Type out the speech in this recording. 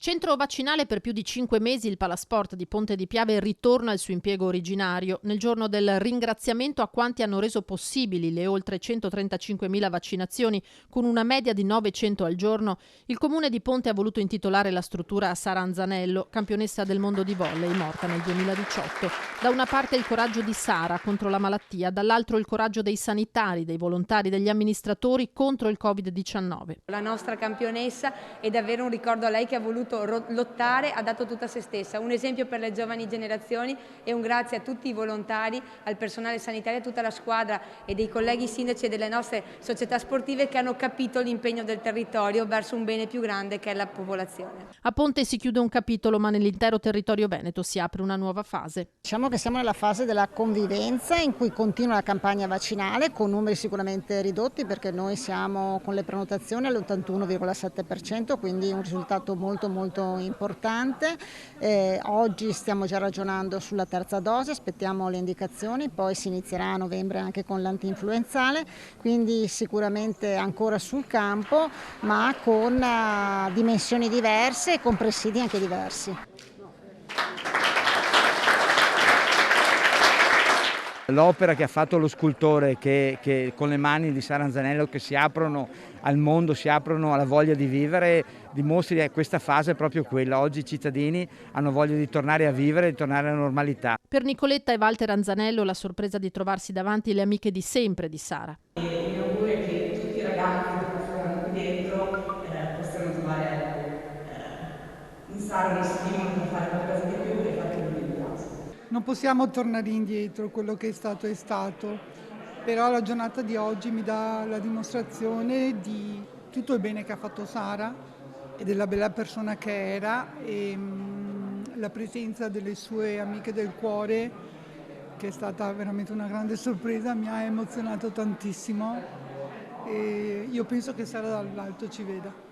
Centro vaccinale per più di 5 mesi, il Palasport di Ponte di Piave ritorna al suo impiego originario. Nel giorno del ringraziamento a quanti hanno reso possibili le oltre 135.000 vaccinazioni, con una media di 900 al giorno, il comune di Ponte ha voluto intitolare la struttura a Sara Anzanello, campionessa del mondo di volley, morta nel 2018. Da una parte il coraggio di Sara contro la malattia, dall'altro il coraggio dei sanitari, dei volontari, degli amministratori contro il Covid-19. La nostra campionessa è davvero un ricordo a lei che ha voluto lottare, ha dato tutta se stessa, un esempio per le giovani generazioni e un grazie a tutti i volontari, al personale sanitario, a tutta la squadra e dei colleghi sindaci e delle nostre società sportive che hanno capito l'impegno del territorio verso un bene più grande che è la popolazione. A Ponte si chiude un capitolo, ma nell'intero territorio veneto si apre una nuova fase. Diciamo che siamo nella fase della convivenza in cui continua la campagna vaccinale con numeri sicuramente ridotti, perché noi siamo con le prenotazioni all'81,7%, quindi un risultato molto importante. Oggi stiamo già ragionando sulla terza dose, aspettiamo le indicazioni, poi si inizierà a novembre anche con l'antinfluenzale, quindi sicuramente ancora sul campo, ma con dimensioni diverse e con presidi anche diversi. L'opera che ha fatto lo scultore, che con le mani di Sara Anzanello che si aprono al mondo, si aprono alla voglia di vivere, dimostri che questa fase è proprio quella. Oggi i cittadini hanno voglia di tornare a vivere, di tornare alla normalità. Per Nicoletta e Walter Anzanello la sorpresa di trovarsi davanti le amiche di sempre di Sara. Il mio augurio è che tutti i ragazzi che passano qui dentro possano trovare in Sara uno stimolo per fare qualcosa di più e fare quello che mi piace. Non possiamo tornare indietro, quello che è stato, però la giornata di oggi mi dà la dimostrazione di tutto il bene che ha fatto Sara e della bella persona che era, e la presenza delle sue amiche del cuore, che è stata veramente una grande sorpresa, mi ha emozionato tantissimo e io penso che Sara dall'alto ci veda.